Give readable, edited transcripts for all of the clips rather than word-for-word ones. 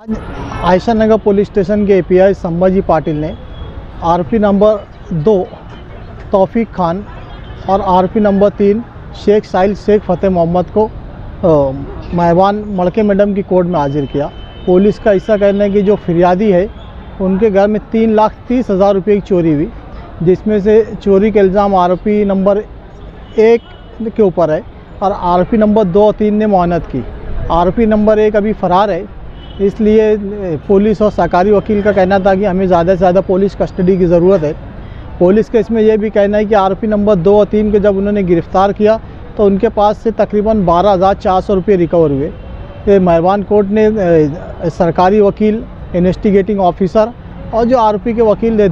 आयशा नगर police station के API Sambhaji Patil ने आरोपी नंबर 2 तौफीक खान और आरोपी नंबर 3 शेख साहिल शेख फ़तेह मोहम्मद को मेहरबान मड़के मैडम की कोर्ट में हाजिर किया। पुलिस का ऐसा कहना है कि जो फिरियादी है उनके घर में 3,30,000 रुपये की चोरी हुई, जिसमें से चोरी के इल्ज़ाम आरोपी नंबर 1 के ऊपर है और आरोपी नंबर 2 और 3 ने मुआनत की। आरोपी नंबर 1 अभी फ़रार है, इसलिए पुलिस और सरकारी वकील का कहना था कि हमें ज़्यादा से ज़्यादा पुलिस कस्टडी की ज़रूरत है। पुलिस के इसमें यह भी कहना है कि आरोपी नंबर 2 और 3 को जब उन्होंने गिरफ़्तार किया तो उनके पास से तकरीबन 12,400 रुपये रिकवर हुए। ये मेहरबान कोर्ट ने सरकारी वकील, इन्वेस्टिगेटिंग ऑफिसर और जो आरोपी के वकील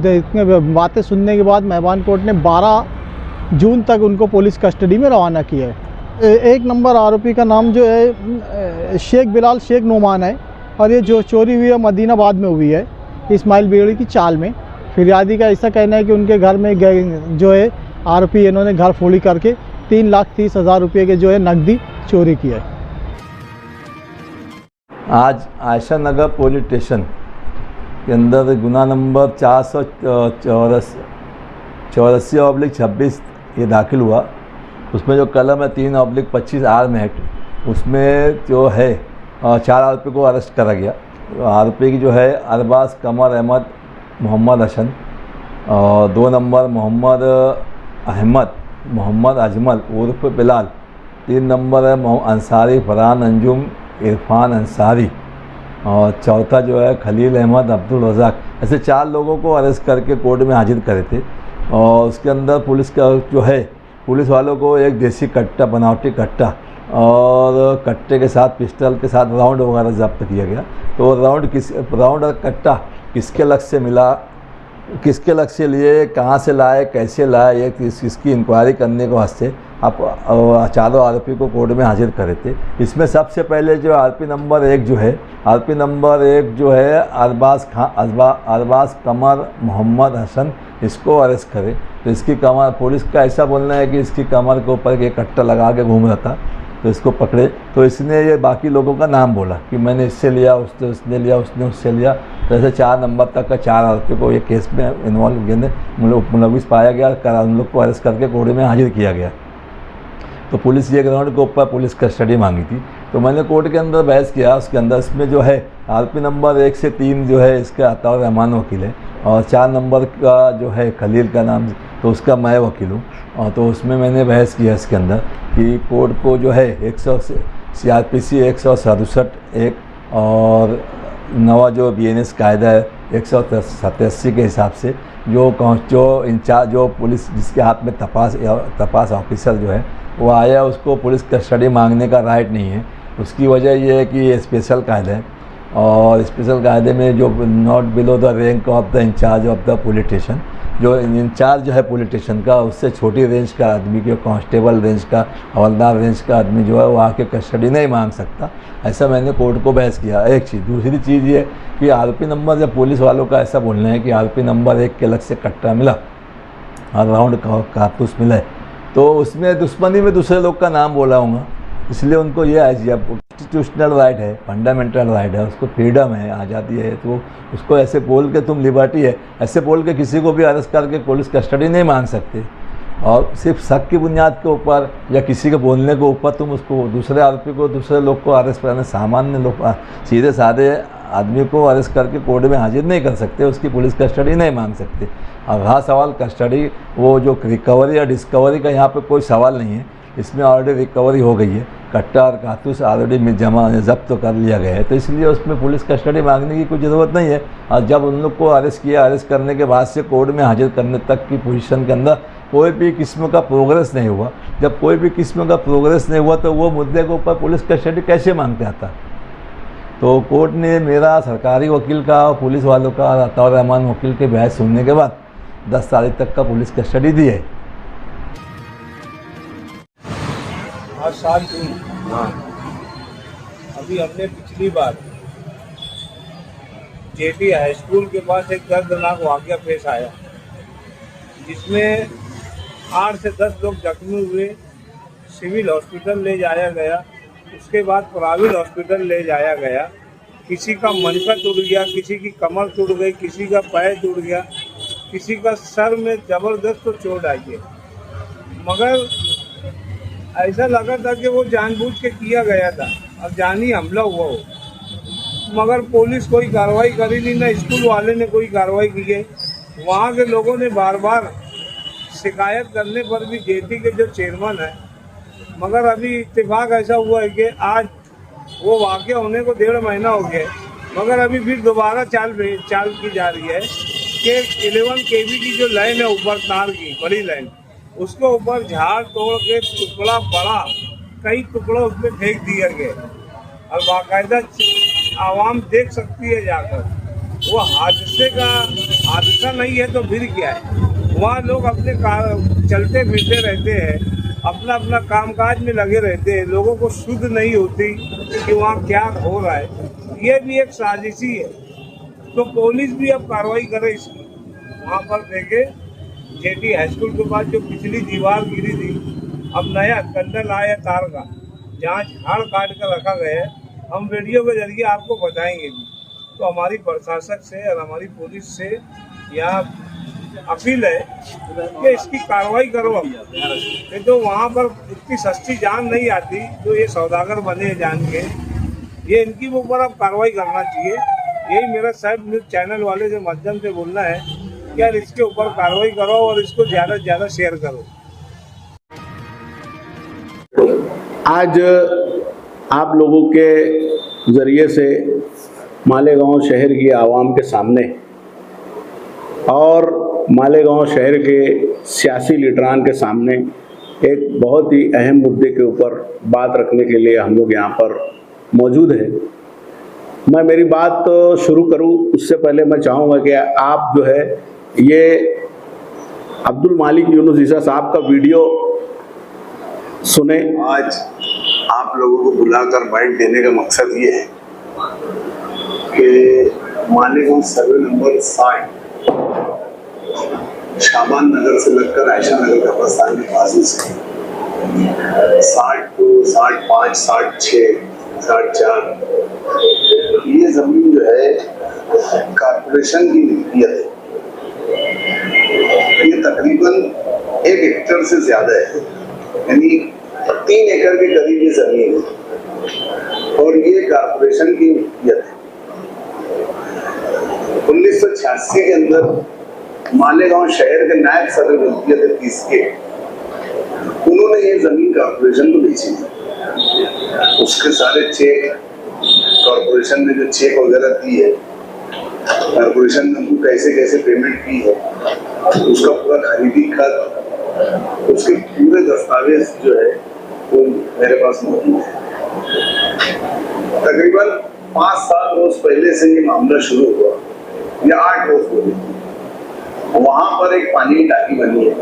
बातें सुनने के बाद मेहरबान कोर्ट ने 12 जून तक उनको पुलिस कस्टडी में रवाना किया है। एक नंबर आरोपी का नाम जो है शेख बिलाल शेख नुमान है और ये जो चोरी हुई है मदीनाबाद में हुई है, इस्माइल बेड़ी की चाल में। फिरियादी का ऐसा कहना है कि उनके घर में जो है आरोपी इन्होंने घर फोड़ी करके 3,30,000 रुपये के जो है नकदी चोरी की है। आज आयशा नगर पुलिस स्टेशन के अंदर गुना नंबर 484/26 ये दाखिल हुआ। उसमें जो कलम है 3/25 आर्म एक्ट, उसमें जो है 4 आरोपी को अरेस्ट करा गया। आरोपी की जो है अरबाज कमर अहमद मोहम्मद हसन, 2 नंबर मोहम्मद अहमद मोहम्मद अजमल उर्फ बिलाल, 3 नंबर है अंसारी फरहान अंजुम इरफान अंसारी और चौथा जो है खलील अहमद अब्दुल रज़ाक। ऐसे 4 लोगों को अरेस्ट करके कोर्ट में हाजिर करे थे। और उसके अंदर पुलिस का जो है पुलिस वालों को एक देसी कट्टा, बनावटी कट्टा और कट्टे के साथ पिस्टल के साथ राउंड वगैरह जब्त किया गया। तो राउंड और कट्टा किसके लक्ष्य से मिला, किसके लक्ष्य से लिए, कहाँ से लाए, कैसे लाए, ये इसकी इंक्वायरी करने के वास्ते आप 4 आरोपी को कोर्ट में हाजिर करे थे। इसमें सबसे पहले जो आरोपी नंबर 1 जो है अरबाज कमर मोहम्मद हसन, इसको अरेस्ट करे। तो इसकी कमर, पुलिस का ऐसा बोलना है कि इसकी कमर के ऊपर एक कट्टा लगा के घूम रहा था, तो इसको पकड़े। तो इसने ये बाकी लोगों का नाम बोला कि मैंने इससे लिया, उसने लिया, उसने उससे लिया। तो ऐसे 4 नंबर तक का 4 आरोपी को ये केस में इन्वॉल्व मुलविस पाया गया, उन लोग को अरेस्ट करके कोर्ट में हाजिर किया गया। तो पुलिस ये ग्राउंड के ऊपर पुलिस कस्टडी मांगी थी। तो मैंने कोर्ट के अंदर बहस किया। उसके अंदर इसमें जो है आरोपी नंबर 1 से 3 जो है इसका अताउर रहमान वकील है और 4 नंबर का जो है खलील का नाम, तो उसका मैं वकील हूँ। और तो उसमें मैंने बहस किया इसके अंदर कि कोर्ट को जो है 100 CRPC 167(1) और नवा जो BNS कायदा है 187 के हिसाब से जो इंचार्ज, जो पुलिस जिसके हाथ में तपास ऑफिसर जो है वो आया, उसको पुलिस कस्टडी मांगने का राइट नहीं है। उसकी वजह ये है कि ये स्पेशल कायदा है और स्पेशल कायदे में जो not below the rank of the incharge of the police station, जो इंचार्ज जो है पुलिस स्टेशन का, उससे छोटी रेंज का आदमी के, कांस्टेबल रेंज का, हवलदार रेंज का आदमी जो है वो आके कस्टडी नहीं मांग सकता। ऐसा मैंने कोर्ट को बहस किया। एक चीज़। दूसरी चीज़ ये कि आरोपी नंबर, जब पुलिस वालों का ऐसा बोलना है कि आरोपी नंबर 1 के लक्ष्य से कट्टा मिला और राउंड कारतूस मिला है, तो उसमें दुश्मनी में दूसरे लोग का नाम बोला होगा। इसलिए उनको ये कॉन्स्टिट्यूशनल राइट है, फंडामेंटल राइट है, उसको फ्रीडम है, आज़ादी है। तो उसको ऐसे बोल के, तुम लिबर्टी है, ऐसे बोल के किसी को भी अरेस्ट करके पुलिस कस्टडी नहीं मांग सकते। और सिर्फ शक की बुनियाद के ऊपर या किसी के बोलने के ऊपर तुम उसको, दूसरे आरोपी को, दूसरे लोग को अरेस्ट करने, सामान्य लोग, सीधे साधे आदमी को अरेस्ट करके कोर्ट में हाजिर नहीं कर सकते, उसकी पुलिस कस्टडी नहीं मांग सकते। और रहा सवाल कस्टडी, वो जो रिकवरी या डिस्कवरी का, यहाँ पे कोई सवाल नहीं है। इसमें ऑलरेडी रिकवरी हो गई है, कट्टा और कारतूस ऑलरेडी जब्त कर लिया गया है, तो इसलिए उसमें पुलिस कस्टडी मांगने की कोई ज़रूरत नहीं है। और जब उन लोग को अरेस्ट किया, अरेस्ट करने के बाद से कोर्ट में हाजिर करने तक की पोजीशन के अंदर कोई भी किस्म का प्रोग्रेस नहीं हुआ। जब कोई भी किस्म का प्रोग्रेस नहीं हुआ तो वो मुद्दे के ऊपर पुलिस कस्टडी कैसे मांगते आता। तो कोर्ट ने मेरा, सरकारी वकील का और पुलिस वालों का और अताउर रहमान वकील के बहस सुनने के बाद 10 तारीख तक का पुलिस कस्टडी दी है। आज 7 जून। अभी हमने पिछली बार JP हाई स्कूल के पास एक दर्दनाक वाक़या पेश आया, जिसमें 8 से 10 लोग जख्मी हुए, सिविल हॉस्पिटल ले जाया गया, उसके बाद प्राइवेट हॉस्पिटल ले जाया गया। किसी का मनका टूट गया, किसी की कमर टूट गई, किसी का पैर टूट गया, किसी का सर में जबरदस्त चोट आई है। मगर ऐसा लगा था कि वो जानबूझ के किया गया था और जानी हमला हुआ हो। मगर पुलिस कोई कार्रवाई करी नहीं, ना स्कूल वाले ने कोई कार्रवाई की है। वहाँ के लोगों ने बार बार शिकायत करने पर भी जेटी के जो चेयरमैन है, मगर अभी इत्तेफाक ऐसा हुआ है कि आज वो वाक़या होने को 1.5 महीना हो गया, मगर अभी फिर दोबारा चाल की जा रही है कि 11 kV की जो लाइन है ऊपर तार की बड़ी लाइन, उसके ऊपर झाड़ तोड़ के टुकड़ा बड़ा कई टुकड़ा उसमें फेंक दिया गया और बाकायदा आवाम देख सकती है जाकर। वो हादसा नहीं है तो फिर क्या है। वहाँ लोग अपने चलते फिरते रहते हैं, अपना अपना कामकाज में लगे रहते हैं, लोगों को शुद्ध नहीं होती कि वहाँ क्या हो रहा है। ये भी एक साजिशी है, तो पुलिस भी अब कार्रवाई करे इसकी। वहाँ पर देखे जेटी हाई स्कूल के पास जो पिछली दीवार गिरी थी, अब नया कंडल आया तार का, जहाँ झाड़ काट कर रखा गया है। हम वीडियो के जरिए आपको बताएंगे भी। तो हमारी प्रशासक से और हमारी पुलिस से यहाँ अपील है कि इसकी कार्रवाई करो। अब नहीं तो वहाँ पर इतनी सस्ती जान नहीं आती जो ये सौदागर बने जान के, ये इनकी ऊपर अब कार्रवाई करना चाहिए। यही मेरा साहब न्यूज़ चैनल वाले के माध्यम से बोलना है कि यार इसके ऊपर कार्रवाई करो और इसको ज़्यादा से ज़्यादा शेयर करो। आज आप लोगों के ज़रिए से मालेगांव शहर की आवाम के सामने और मालेगांव शहर के सियासी लीडरान के सामने एक बहुत ही अहम मुद्दे के ऊपर बात रखने के लिए हम लोग यहाँ पर मौजूद हैं। मैं मेरी बात शुरू करूँ उससे पहले मैं चाहूँगा कि आप जो है ये अब्दुल मालिक यूनुस ईसा साहब का वीडियो सुने। आज आप लोगों को बुलाकर बाइट देने का मकसद ये है कि मालेगांव सर्वे नंबर 60 शाबान नगर से लगकर आयशा नगर कब्रिस्तान के बाजू से 62, 65, 66, 64 ये जमीन जो है कारपोरेशन की मिल्कियत है। ये तकरीबन 1 हेक्टेयर से ज्यादा है, यानी 3 एकड़ के करीब ये जमीन है और ये कारपोरेशन की मिल्कियत है। 1986 के अंदर मालेगांव शहर के नायब सदर मिल्कियत है 30 के, उन्होंने ये जमीन कारपोरेशन को बेची है। उसके सारे चेक कारपोरेशन ने जो चेक वगैरह दी है, कारपोरेशन ने उनको कैसे कैसे पेमेंट की है, उसका पूरा खरीदी खत, उसके पूरे दस्तावेज जो है वो मेरे पास मौजूद है। तकरीबन 5-7 रोज पहले से ये मामला शुरू हुआ या 8 रोज पहले, वहां पर एक पानी की टाकी बनी है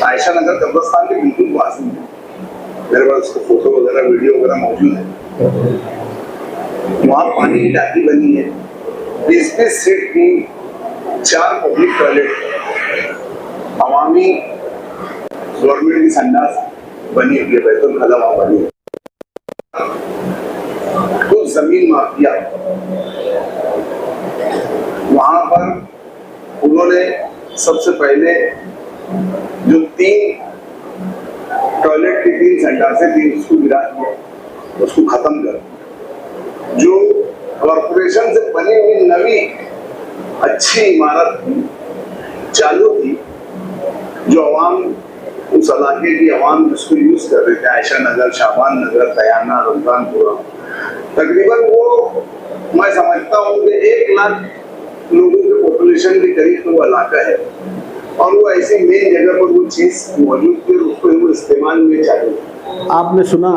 आयशा नगर कब्रिस्तान के बिल्कुल पास में। मेरे पास उसका फोटो वगैरह वीडियो वगैरह मौजूद है। वहां पानी की टाकी बनी है, 20-20 सीट की 4 पब्लिक टॉयलेट, अवामी गवर्नमेंट की संडास बनी हुई है, बैतुल खला वहां बनी है। कुछ जमीन माफिया वहां पर उन्होंने सबसे पहले जो 3 टॉयलेट की 3 संडासें थी उसको गिरा दिया, उसको खत्म कर। जो कॉर्पोरेशन से बनी हुई नवी अच्छी इमारत थी, चालू थी, जो अवाम उस इलाके की अवाम जिसको यूज कर रहे थे, आयशा नगर, शाबान नगर, तयाना, रमजानपुरा, तकरीबन वो मैं समझता हूँ कि 1 लाख लोगों के पॉपुलेशन के करीब तो वो इलाका है और वो ऐसी मेन जगह पर वो चीज मौजूद थी, उसको वो इस्तेमाल में चालू। आपने सुना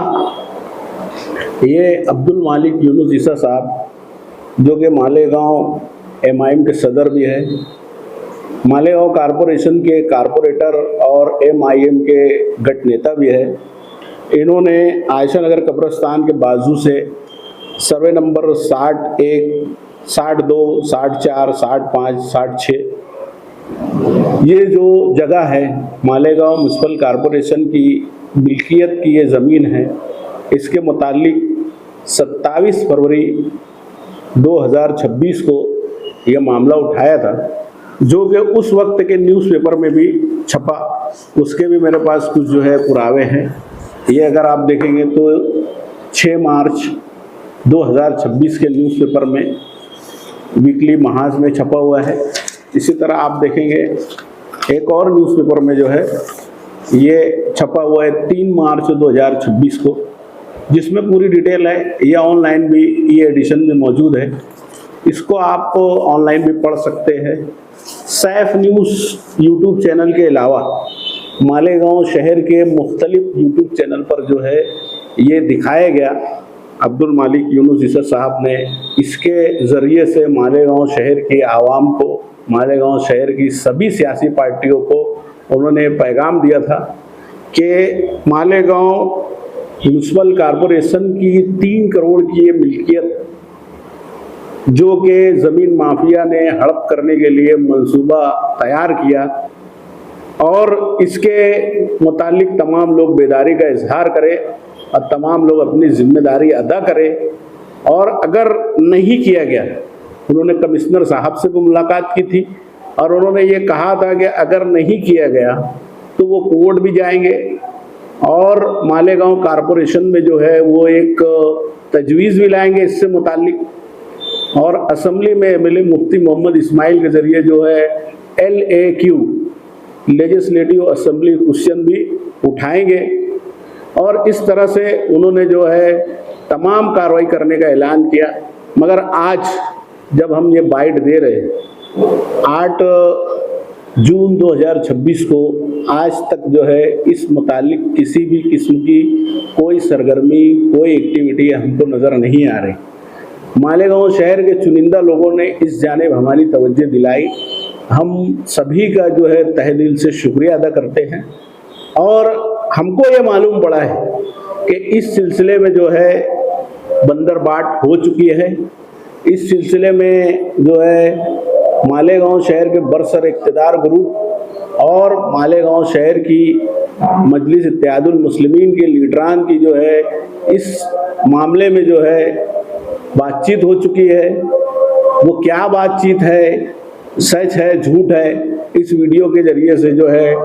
ये अब्दुल मालिक यूनुस ईसा साहब जो कि मालेगांव MIM के सदर भी है, मालेगांव कारपोरेशन के कारपोरेटर और MIM के गठ नेता भी है। इन्होंने आयशा नगर कब्रिस्तान के बाजू से सर्वे नंबर 61, 62, 64, 65, 66 ये जो जगह है मालेगांव म्युनिसिपल कारपोरेशन की मिल्कियत की ये ज़मीन है। इसके मुतालिक 27 फरवरी 2026 को यह मामला उठाया था, जो कि उस वक्त के न्यूज़पेपर में भी छपा। उसके भी मेरे पास कुछ जो है पुरावे हैं। ये अगर आप देखेंगे तो 6 मार्च 2026 के न्यूज़पेपर में वीकली महाज में छपा हुआ है। इसी तरह आप देखेंगे एक और न्यूज़पेपर में जो है ये छपा हुआ है 3 मार्च 2026 को, जिसमें पूरी डिटेल है। या ऑनलाइन भी ये एडिशन में मौजूद है, इसको आप ऑनलाइन भी पढ़ सकते हैं। सैफ न्यूज़ यूट्यूब चैनल के अलावा मालेगांव शहर के मुख्तलिफ यूट्यूब चैनल पर जो है ये दिखाया गया। अब्दुल मालिक यूनुस ईसा साहब ने इसके ज़रिए से मालेगांव शहर के आवाम को, मालेगांव शहर की सभी सियासी पार्टियों को उन्होंने पैगाम दिया था कि मालेगांव म्यूनसिपल कॉरपोरेशन की 3 करोड़ की ये मिल्कियत जो कि ज़मीन माफिया ने हड़प करने के लिए मंसूबा तैयार किया, और इसके मुतालिक तमाम लोग बेदारी का इजहार करें और तमाम लोग अपनी जिम्मेदारी अदा करें। और अगर नहीं किया गया, उन्होंने कमिश्नर साहब से भी मुलाकात की थी और उन्होंने ये कहा था कि अगर नहीं किया गया तो वो कोर्ट भी जाएंगे और मालेगांव कॉरपोरेशन में जो है वो एक तजवीज़ भी लाएंगे इससे मुतालिक। और असम्बली में एमएलए मुफ्ती मोहम्मद इस्माइल के ज़रिए जो है LAQ लेजिस्लेटिव असेंबली क्वेश्चन भी उठाएंगे। और इस तरह से उन्होंने जो है तमाम कार्रवाई करने का ऐलान किया। मगर आज जब हम ये बाइट दे रहे हैं 8 जून 2026 को, आज तक जो है इस मुतालिक किसी भी किस्म की कोई सरगर्मी, कोई एक्टिविटी हमको नज़र नहीं आ रही। मालेगांव शहर के चुनिंदा लोगों ने इस जानिब हमारी तवज्जो दिलाई। हम सभी का जो है तहे दिल से शुक्रिया अदा करते हैं। और हमको ये मालूम पड़ा है कि इस सिलसिले में जो है बंदरबाट हो चुकी है। इस सिलसिले में जो है मालेगांव शहर के बरसर इक़्तिदार ग्रुप और मालेगांव शहर की मजलिस इत्तेहादुल मुस्लिमीन के लीडरान की जो है इस मामले में जो है बातचीत हो चुकी है। वो क्या बातचीत है, सच है झूठ है, इस वीडियो के ज़रिए से जो है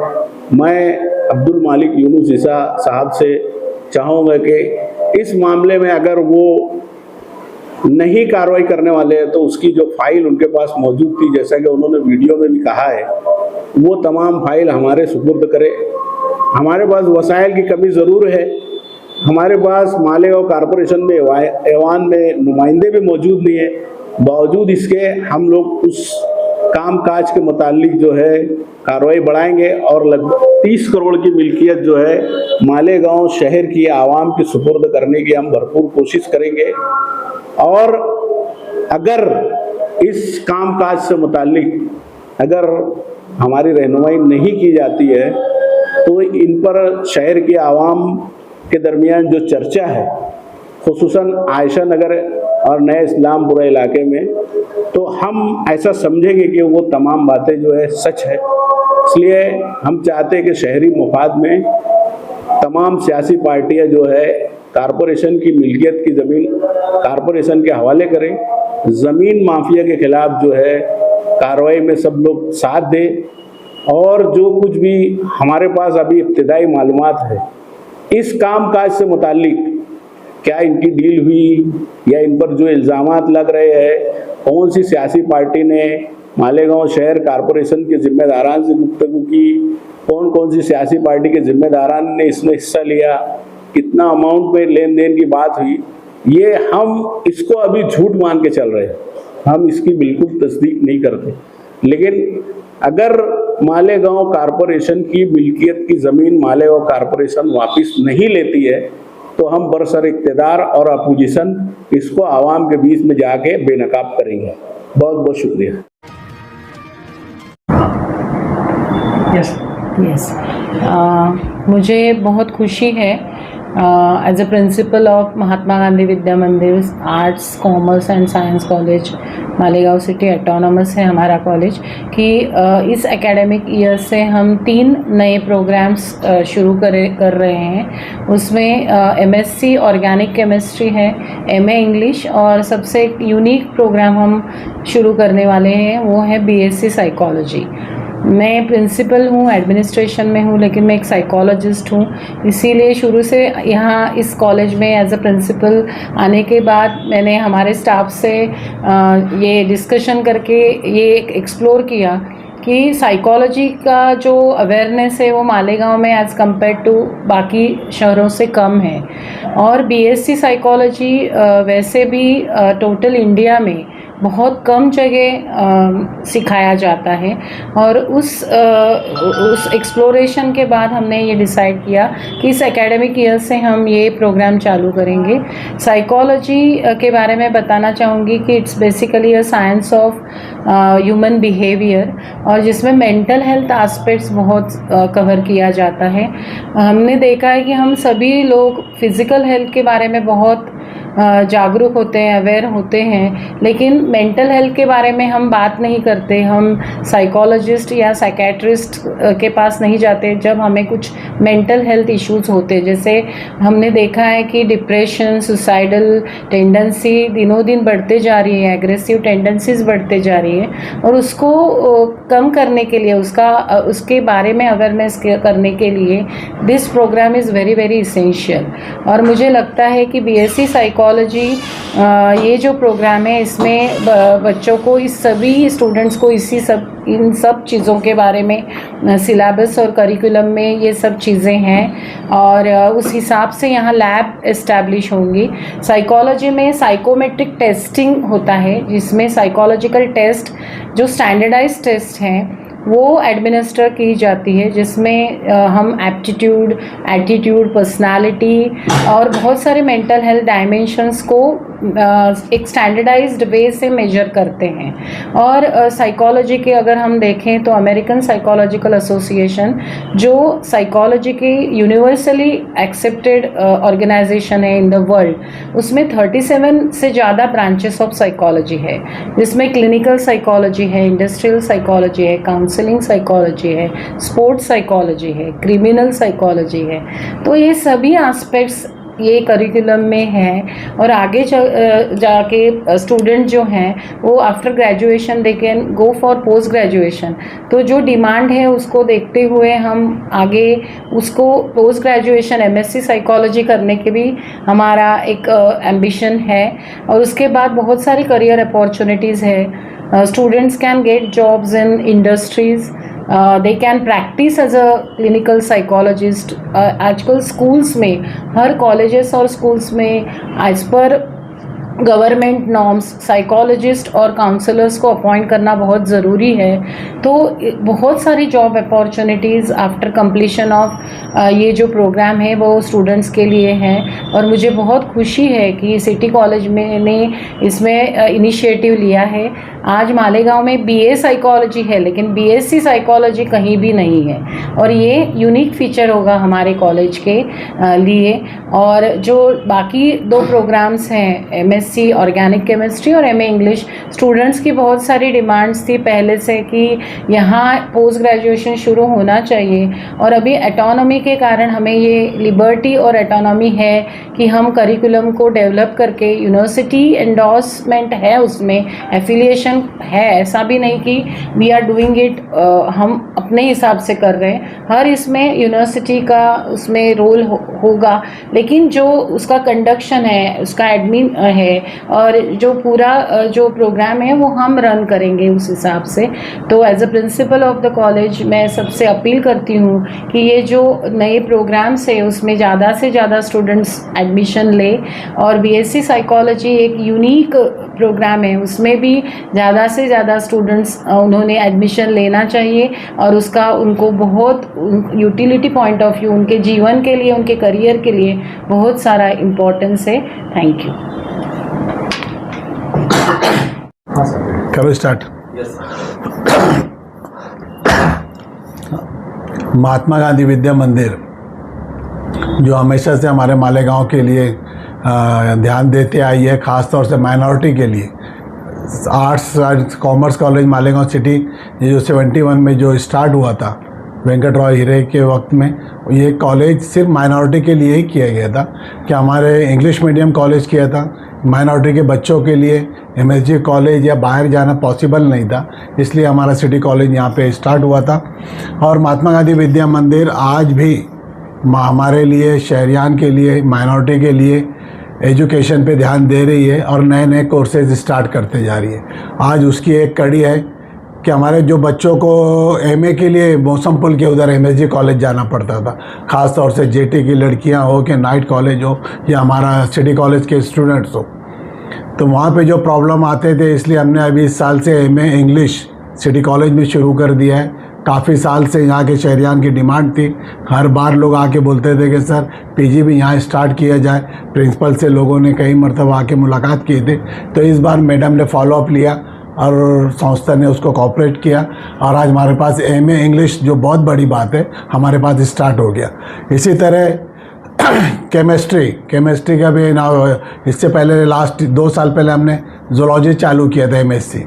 मैं अब्दुल मालिक यूनुस ईसा साहब से चाहूँगा कि इस मामले में अगर वो नहीं कार्रवाई करने वाले हैं तो उसकी जो फाइल उनके पास मौजूद थी, जैसा कि उन्होंने वीडियो में भी कहा है, वो तमाम फाइल हमारे सुपुर्द करे। हमारे पास वसाइल की कमी ज़रूर है। हमारे पास मालेगांव कॉरपोरेशन में ऐवान में नुमाइंदे भी मौजूद नहीं है। बावजूद इसके हम लोग उस काम काज के मुतालिक जो है कार्रवाई बढ़ाएंगे और लगभग 30 करोड़ की मिल्कियत जो है मालेगांव शहर की आवाम के सुपुर्द करने की हम भरपूर कोशिश करेंगे। और अगर इस काम काज से मुतालिक अगर हमारी रहनुमाई नहीं की जाती है तो इन पर शहर की आवाम के दरमियान जो चर्चा है, खुसूसन आयशा नगर और नए इस्लामपुरा इलाके में, तो हम ऐसा समझेंगे कि वो तमाम बातें जो है सच है। इसलिए हम चाहते हैं कि शहरी मफाद में तमाम सियासी पार्टियां जो है कॉरपोरेशन की मिल्कियत की ज़मीन कॉरपोरेशन के हवाले करें। ज़मीन माफिया के खिलाफ जो है कार्रवाई में सब लोग साथ दें। और जो कुछ भी हमारे पास अभी इब्तिदाई मालूमात है इस काम काज से मुतालिक, क्या इनकी डील हुई या इन पर जो इल्ज़ामात लग रहे हैं, कौन सी सियासी पार्टी ने मालेगांव शहर कॉरपोरेशन के ज़िम्मेदारान से गुफ्तगू की, कौन कौन सी सियासी पार्टी के ज़िम्मेदारान ने इसमें हिस्सा लिया, कितना अमाउंट में लेन देन की बात हुई, ये हम इसको अभी झूठ मान के चल रहे हैं। हम इसकी बिल्कुल तस्दीक नहीं करते। लेकिन अगर मालेगांव कॉरपोरेशन की मिल्कियत की ज़मीन मालेगांव कॉरपोरेशन वापस नहीं लेती है तो हम बरसर इक़्तिदार और अपोजिशन इसको आवाम के बीच में जाके बेनकाब करेंगे। बहुत बहुत शुक्रिया। यस मुझे बहुत खुशी है as a principal of Mahatma Gandhi विद्या मंदिर arts commerce and science college Malegaon city autonomous है हमारा कॉलेज कि इस एकेडमिक ईयर से हम 3 नए प्रोग्राम्स शुरू कर रहे हैं। उसमें एमएससी ऑर्गेनिक केमिस्ट्री है, एमए इंग्लिश और सबसे एक यूनिक प्रोग्राम हम शुरू करने वाले हैं वो है बीएससी साइकोलॉजी। मैं प्रिंसिपल हूँ, एडमिनिस्ट्रेशन में हूँ, लेकिन मैं एक साइकोलॉजिस्ट हूँ। इसीलिए शुरू से यहाँ इस कॉलेज में एज अ प्रिंसिपल आने के बाद मैंने हमारे स्टाफ से ये डिस्कशन करके ये एक्सप्लोर किया कि साइकोलॉजी का जो अवेयरनेस है वो मालेगांव में एज़ कम्पेयर टू बाकी शहरों से कम है। और बीएससी साइकोलॉजी वैसे भी टोटल इंडिया में बहुत कम जगह सिखाया जाता है। और उस एक्सप्लोरेशन के बाद हमने ये डिसाइड किया कि इस एकेडमिक ईयर से हम ये प्रोग्राम चालू करेंगे। साइकोलॉजी के बारे में बताना चाहूँगी कि it's basically a science of human behaviour और जिसमें मेंटल हेल्थ एस्पेक्ट्स बहुत कवर किया जाता है। हमने देखा है कि हम सभी लोग फिज़िकल हेल्थ के बारे में बहुत जागरूक होते हैं, अवेयर होते हैं, लेकिन मेंटल हेल्थ के बारे में हम बात नहीं करते। हम साइकोलॉजिस्ट या साइकेट्रिस्ट के पास नहीं जाते जब हमें कुछ मेंटल हेल्थ इश्यूज होते। जैसे हमने देखा है कि डिप्रेशन, सुसाइडल टेंडेंसी दिनों दिन बढ़ते जा रही है, एग्रेसिव टेंडेंसीज बढ़ते जा रही है और उसको कम करने के लिए उसके बारे में अवेयरनेस करने के लिए this programme is very very essential. और मुझे लगता है कि बीएससी साइकोलॉजी ये जो प्रोग्राम है इसमें बच्चों को सभी स्टूडेंट्स को इन सब चीज़ों के बारे में सिलेबस और करिकुलम में ये सब चीज़ें हैं और उस हिसाब से यहाँ लैब इस्टेब्लिश होंगी। साइकोलॉजी में साइकोमेट्रिक टेस्टिंग होता है जिसमें साइकोलॉजिकल टेस्ट जो स्टैंडर्डाइज टेस्ट हैं वो एडमिनिस्टर की जाती है, जिसमें हम एप्टीट्यूड, एटीट्यूड, पर्सनालिटी और बहुत सारे मेंटल हेल्थ डायमेंशंस को एक स्टैंडर्डाइज्ड वे से मेजर करते हैं। और साइकोलॉजी के अगर हम देखें तो अमेरिकन साइकोलॉजिकल एसोसिएशन जो साइकोलॉजी की यूनिवर्सली एक्सेप्टेड ऑर्गेनाइजेशन है इन द वर्ल्ड, उसमें 37 से ज़्यादा ब्रांचेस ऑफ साइकोलॉजी है, जिसमें क्लिनिकल साइकोलॉजी है, इंडस्ट्रियल साइकोलॉजी है, काउंसलिंग साइकोलॉजी है, स्पोर्ट्स साइकोलॉजी है, क्रिमिनल साइकोलॉजी है। तो ये सभी एस्पेक्ट्स ये करिकुलम में है और आगे जाके स्टूडेंट जो हैं वो after graduation they can go for post graduation. तो जो डिमांड है उसको देखते हुए हम आगे उसको पोस्ट ग्रेजुएशन एमएससी साइकोलॉजी करने के भी हमारा एक एम्बिशन है। और उसके बाद बहुत सारी करियर अपॉर्चुनिटीज़ है। Students can get jobs in industries, they can practice as a clinical psychologist। आजकल स्कूल्स में हर कॉलेजेस और स्कूल्स में as per government norms psychologist और काउंसलर्स को अपॉइंट करना बहुत ज़रूरी है। तो बहुत सारी job opportunities after completion of ये जो प्रोग्राम है वो स्टूडेंट्स के लिए हैं। और मुझे बहुत खुशी है कि सिटी कॉलेज में ने इसमें इनिशिएटिव लिया है। आज मालेगांव में बीए साइकोलॉजी है लेकिन बीएससी साइकोलॉजी कहीं भी नहीं है और ये यूनिक फीचर होगा हमारे कॉलेज के लिए। और जो बाकी 2 प्रोग्राम्स हैं एमएससी ऑर्गेनिक केमिस्ट्री और एमए इंग्लिश, स्टूडेंट्स की बहुत सारी डिमांड्स थी पहले से कि यहाँ पोस्ट ग्रेजुएशन शुरू होना चाहिए और अभी एटोनॉमी के कारण हमें ये लिबर्टी और एटोनॉमी है कि हम करिकुलम को डेवलप करके यूनिवर्सिटी एंडोर्समेंट है, उसमें एफिलिएशन है, ऐसा भी नहीं कि वी आर डूइंग इट हम अपने हिसाब से कर रहे हैं। हर इसमें यूनिवर्सिटी का उसमें रोल होगा, लेकिन जो उसका कंडक्शन है, उसका एडमिन है और जो पूरा जो प्रोग्राम है वो हम रन करेंगे उस हिसाब से। तो as a principal of the college मैं सबसे अपील करती हूँ कि ये जो नए प्रोग्राम्स है उसमें ज़्यादा से ज़्यादा स्टूडेंट्स एडमिशन ले। और बीएससी साइकोलॉजी एक यूनिक प्रोग्राम है, उसमें भी ज़्यादा से ज़्यादा स्टूडेंट्स उन्होंने एडमिशन लेना चाहिए और उसका उनको बहुत यूटिलिटी पॉइंट ऑफ व्यू उनके जीवन के लिए, उनके करियर के लिए बहुत सारा इम्पोर्टेंस है। Thank you. करो स्टार्ट। महात्मा गांधी विद्या मंदिर जो हमेशा से हमारे मालेगांव के लिए ध्यान देते आई है, ख़ास तौर से माइनॉरिटी के लिए। Arts commerce college Malegaon city ये जो 71 में जो स्टार्ट हुआ था वेंकट रॉय हीरे के वक्त में, ये कॉलेज सिर्फ माइनॉरिटी के लिए ही किया गया था कि हमारे इंग्लिश मीडियम कॉलेज किया था, माइनॉरिटी के बच्चों के लिए एमएसजी कॉलेज या बाहर जाना पॉसिबल नहीं था, इसलिए हमारा सिटी कॉलेज यहाँ पे स्टार्ट हुआ था। और महात्मा गांधी विद्या मंदिर आज भी हमारे लिए, शहरियान के लिए, माइनॉरिटी के लिए एजुकेशन पे ध्यान दे रही है और नए नए कोर्सेज स्टार्ट करते जा रही है। आज उसकी एक कड़ी है कि हमारे जो बच्चों को एमए के लिए मौसम पुल के उधर एमएसजी कॉलेज जाना पड़ता था, ख़ास तौर से जेटी की लड़कियां हो कि नाइट कॉलेज हो या हमारा सिटी कॉलेज के स्टूडेंट्स हो, तो वहाँ पे जो प्रॉब्लम आते थे, इसलिए हमने अभी इस साल से एमए इंग्लिश सिटी कॉलेज में शुरू कर दिया है। काफ़ी साल से यहाँ के शहरियान की डिमांड थी, हर बार लोग आके बोलते थे कि सर पीजी भी यहाँ स्टार्ट किया जाए। प्रिंसिपल से लोगों ने कई मरतबा आके मुलाकात की थी, तो इस बार मैडम ने फॉलो अप लिया और संस्था ने उसको कोऑपरेट किया और आज हमारे पास एमए इंग्लिश, जो बहुत बड़ी बात है, हमारे पास स्टार्ट हो गया। इसी तरह केमिस्ट्री का भी ना, इससे पहले लास्ट 2 साल पहले हमने जूलॉजी चालू किया था एमएससी,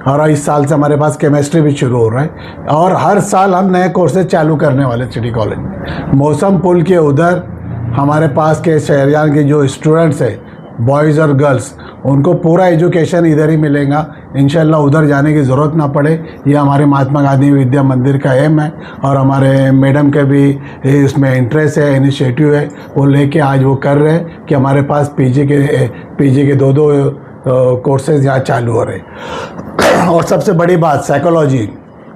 और इस साल से हमारे पास केमिस्ट्री भी शुरू हो रहा है और हर साल हम नए कोर्सेज चालू करने वाले सिटी कॉलेज में। मौसम पुल के उधर हमारे पास के शहरियान के जो स्टूडेंट्स हैं, बॉयज़ और गर्ल्स, उनको पूरा एजुकेशन इधर ही मिलेगा। इंशाल्लाह उधर जाने की ज़रूरत ना पड़े, ये हमारे महात्मा गांधी विद्या मंदिर का एम है और हमारे मैडम के भी इसमें इंटरेस्ट है, इनिशिएटिव है, वो लेके आज वो कर रहे हैं कि हमारे पास पीजी के 2 कोर्सेज यहाँ चालू हो रहे हैं। और सबसे बड़ी बात साइकोलॉजी,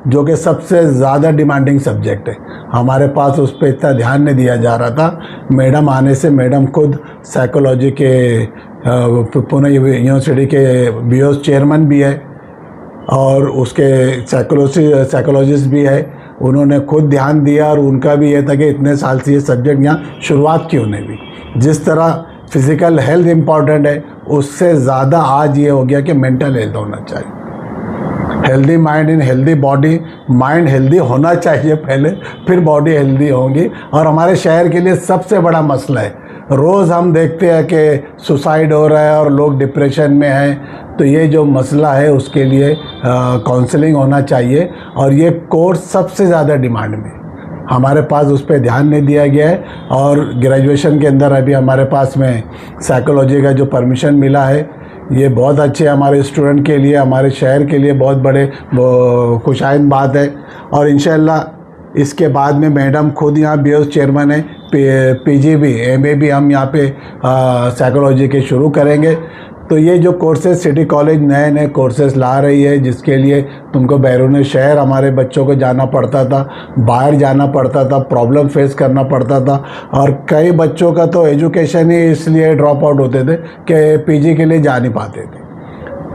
जो कि सबसे ज़्यादा डिमांडिंग सब्जेक्ट है, हमारे पास उस पर इतना ध्यान नहीं दिया जा रहा था। मैडम आने से, मैडम खुद साइकोलॉजी के पुणे यूनिवर्सिटी के बीओस चेयरमैन भी है और उसके साइकोलॉजिस्ट भी है, उन्होंने खुद ध्यान दिया और उनका भी ये था कि इतने साल से ये सब्जेक्ट यहाँ शुरुआत की उन्हें भी। जिस तरह फिज़िकल हेल्थ इम्पॉर्टेंट है, उससे ज़्यादा आज ये हो गया कि मेंटल हेल्थ होना चाहिए। Healthy mind in healthy body, mind healthy होना चाहिए पहले, फिर बॉडी हेल्दी होगी। और हमारे शहर के लिए सबसे बड़ा मसला है, रोज़ हम देखते हैं कि सुसाइड हो रहा है और लोग डिप्रेशन में हैं, तो ये जो मसला है उसके लिए काउंसलिंग होना चाहिए और ये कोर्स सबसे ज़्यादा डिमांड में, हमारे पास उस पर ध्यान नहीं दिया गया है। और ग्रेजुएशन के अंदर अभी हमारे पास में साइकोलॉजी का जो परमिशन मिला है, ये बहुत अच्छे हमारे स्टूडेंट के लिए, हमारे शहर के लिए बहुत बड़े खुशाइंद बात है। और इंशाल्लाह इसके बाद में मैडम खुद यहाँ बीओस चेयरमैन है, पीजी भी, एमए भी हम यहाँ पे साइकोलॉजी के शुरू करेंगे। तो ये जो कोर्सेज सिटी कॉलेज नए नए कोर्सेज ला रही है, जिसके लिए तुमको बैरून शहर हमारे बच्चों को जाना पड़ता था, बाहर जाना पड़ता था, प्रॉब्लम फेस करना पड़ता था, और कई बच्चों का तो एजुकेशन ही इसलिए ड्रॉप आउट होते थे कि पीजी के लिए जा नहीं पाते थे।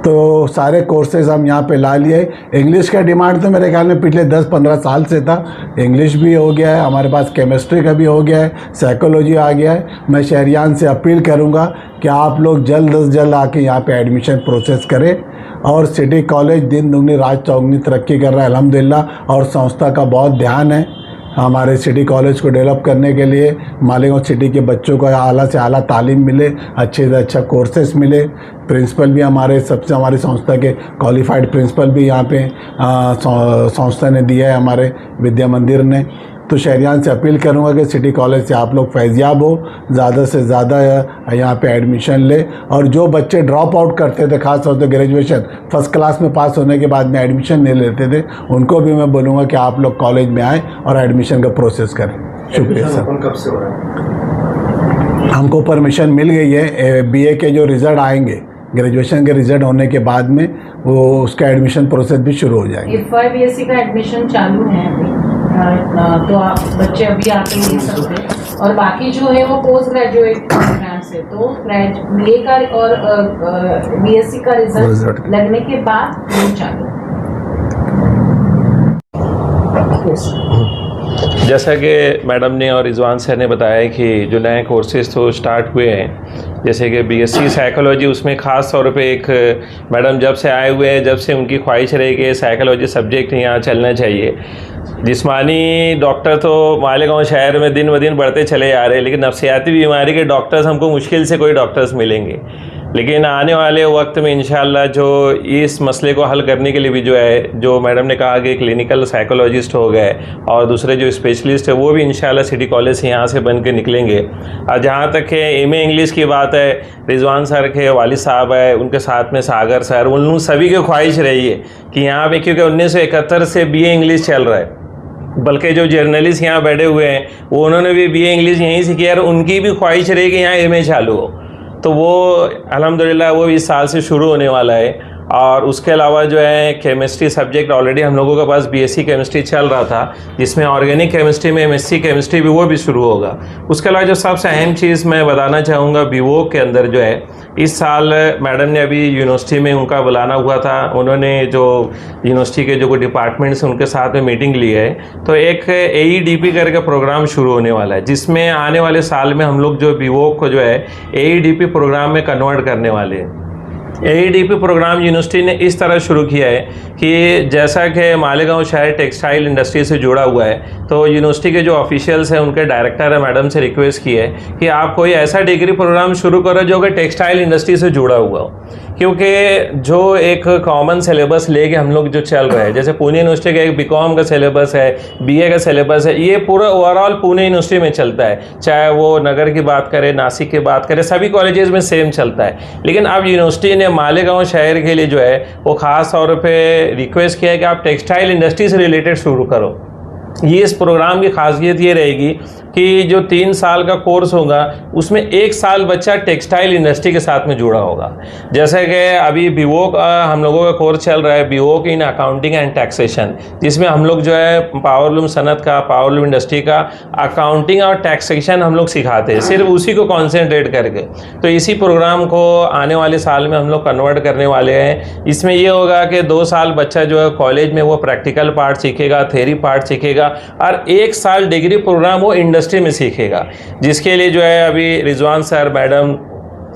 तो सारे कोर्सेज हम यहाँ पे ला लिए। इंग्लिश का डिमांड तो मेरे ख्याल में पिछले 10-15 साल से था, इंग्लिश भी हो गया है, हमारे पास केमिस्ट्री का भी हो गया है, साइकोलॉजी आ गया है। मैं शहरियान से अपील करूँगा कि आप लोग जल्द से जल्द आके यहाँ पे एडमिशन प्रोसेस करें। और सिटी कॉलेज दिन दुगनी रात चौगनी तरक्की कर रहा है अल्हम्दुलिल्लाह, और संस्था का बहुत ध्यान है हमारे सिटी कॉलेज को डेवलप करने के लिए। मालेगांव सिटी के बच्चों को आला से आला तालीम मिले, अच्छे से अच्छा कोर्सेस मिले। प्रिंसिपल भी हमारे सबसे, हमारी संस्था के क्वालिफाइड प्रिंसिपल भी यहाँ पे संस्था ने दिया है, हमारे विद्या मंदिर ने। तो शहरियान से अपील करूँगा कि सिटी कॉलेज से आप लोग फैज़याब हो, ज़्यादा से ज़्यादा यहाँ पे एडमिशन ले। और जो बच्चे ड्रॉप आउट करते थे, खास तौर से ग्रेजुएशन फर्स्ट क्लास में पास होने के बाद में एडमिशन नहीं लेते थे, उनको भी मैं बोलूँगा कि आप लोग कॉलेज में आएँ और एडमिशन का प्रोसेस करें। शुक्रिया सर। कब से हो रहा है? हमको परमिशन मिल गई है, बीए के जो रिज़ल्ट आएंगे, ग्रेजुएशन के रिजल्ट होने के बाद में वो उसका एडमिशन प्रोसेस भी शुरू हो जाएगी। FY BSc का एडमिशन चालू है अभी, तो आप बच्चे अभी आके ले सकते हैं। और बाकी जो है वो पोस्ट ग्रेजुएट प्रोग्राम से, तो BA का और BSc का रिजल्ट लगने के बाद वो चालू। जैसा कि मैडम ने और रिजवान सर ने बताया कि जो नए कोर्सेज तो स्टार्ट हुए हैं, जैसे कि बीएससी साइकोलॉजी, उसमें ख़ास तौर पे एक मैडम जब से आए हुए हैं, जब से उनकी ख्वाहिश रही कि साइकोलॉजी सब्जेक्ट यहाँ चलना चाहिए। जिस्मानी डॉक्टर तो मालेगांव शहर में दिन ब दिन बढ़ते चले जा रहे हैं, लेकिन नफ्सियाती बीमारी के डॉक्टर्स हमको मुश्किल से कोई डॉक्टर्स मिलेंगे। लेकिन आने वाले वक्त में इंशाल्लाह जो इस मसले को हल करने के लिए भी जो है, जो मैडम ने कहा कि क्लिनिकल साइकोलॉजिस्ट हो गए और दूसरे जो स्पेशलिस्ट है वो भी इंशाल्लाह सिटी कॉलेज से यहाँ से बन के निकलेंगे। और जहाँ तक है एमए इंग्लिश की बात है, रिजवान सर के वालिद साहब है, उनके साथ में सागर सर, उन सभी की ख्वाहिश रही है कि यहाँ पे, क्योंकि 1971 से बीए इंग्लिश चल रहा है, बल्कि जो जर्नलिस्ट यहाँ बैठे हुए हैं वो उन्होंने भी बीए इंग्लिश यहीं से किया और उनकी भी ख्वाहिश रही कि यहाँ एमए चालू हो। तो वो अल्हम्दुलिल्लाह वो इस साल से शुरू होने वाला है। और उसके अलावा जो है केमिस्ट्री सब्जेक्ट ऑलरेडी हम लोगों के पास बीएससी केमिस्ट्री चल रहा था, जिसमें ऑर्गेनिक केमिस्ट्री में एमएससी केमिस्ट्री भी वो भी शुरू होगा। उसके अलावा जो सबसे अहम चीज़ मैं बताना चाहूँगा, बीवोक के अंदर जो है इस साल मैडम ने अभी यूनिवर्सिटी में उनका बुलाना हुआ था, उन्होंने जो यूनिवर्सिटी के जो डिपार्टमेंट्स उनके साथ में मीटिंग ली है, तो एक AEDP करके प्रोग्राम शुरू होने वाला है, जिसमें आने वाले साल में हम लोग जो बीवोक को जो है AEDP प्रोग्राम में कन्वर्ट करने वाले हैं। AEDP प्रोग्राम यूनिवर्सिटी ने इस तरह शुरू किया है कि जैसा कि मालेगांव शहर टेक्सटाइल इंडस्ट्री से जुड़ा हुआ है, तो यूनिवर्सिटी के जो ऑफिशियल्स हैं उनके डायरेक्टर है मैडम से रिक्वेस्ट की है कि आप कोई ऐसा डिग्री प्रोग्राम शुरू करो जो कि टेक्सटाइल इंडस्ट्री से जुड़ा हुआ हो। क्योंकि जो एक कॉमन सिलेबस लेके हम लोग जो चल रहे हैं, जैसे पुणे यूनिवर्सिटी का एक बीकॉम का सिलेबस है, बीए का सिलेबस है, ये पूरा ओवरऑल पुणे यूनिवर्सिटी में चलता है, चाहे वो नगर की बात करें, नासिक की बात करें, सभी कॉलेजेस में सेम चलता है। लेकिन अब यूनिवर्सिटी ने मालेगांव शहर के लिए जो है वो ख़ास तौर पे रिक्वेस्ट किया है कि आप टेक्सटाइल इंडस्ट्री से रिलेटेड शुरू करो। ये इस प्रोग्राम की खासियत ये रहेगी कि जो 3 साल का कोर्स होगा उसमें 1 साल बच्चा टेक्सटाइल इंडस्ट्री के साथ में जुड़ा होगा। जैसे कि अभी बीवोक हम लोगों का कोर्स चल रहा है, BVoc in accounting and taxation, जिसमें हम लोग जो है पावरलूम सनत का, पावरलूम इंडस्ट्री का अकाउंटिंग और टैक्सेशन हम लोग सिखाते हैं, सिर्फ उसी को कॉन्सेंट्रेट करके। तो इसी प्रोग्राम को आने वाले साल में हम लोग कन्वर्ट करने वाले हैं। इसमें ये होगा कि 2 साल बच्चा जो है कॉलेज में वो प्रैक्टिकल पार्ट सीखेगा, थ्योरी पार्ट सीखेगा, और 1 साल डिग्री प्रोग्राम वो इंडस्ट्री में सीखेगा, जिसके लिए जो है अभी रिजवान सर, मैडम,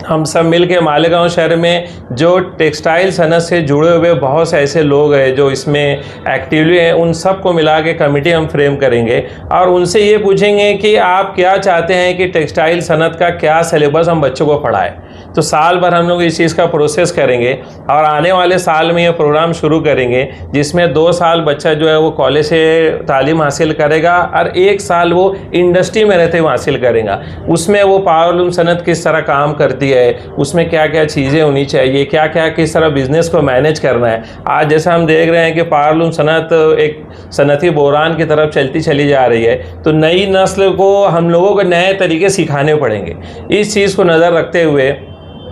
हम सब मिल के मालेगांव शहर में जो टेक्सटाइल सनत से जुड़े हुए बहुत से ऐसे लोग हैं जो इसमें एक्टिवली हैं, उन सब को मिला के कमेटी हम फ्रेम करेंगे और उनसे ये पूछेंगे कि आप क्या चाहते हैं कि टेक्सटाइल सनत का क्या सिलेबस हम बच्चों को पढ़ाएं। तो साल भर हम लोग इस चीज़ का प्रोसेस करेंगे और आने वाले साल में ये प्रोग्राम शुरू करेंगे, जिसमें 2 साल बच्चा जो है वो कॉलेज से तालीम हासिल करेगा और 1 साल वो इंडस्ट्री में रहते हुए हासिल करेगा। उसमें वो पावरलूम सनत किस तरह काम करती है, उसमें क्या क्या चीज़ें होनी चाहिए, क्या क्या किस तरह बिजनेस को मैनेज करना है। आज जैसा हम देख रहे हैं कि पावरलूम सनत एक सनती बहरान की तरफ चलती चली जा रही है, तो नई नस्ल को हम लोगों को नए तरीके सिखाने पड़ेंगे। इस चीज़ को नज़र रखते हुए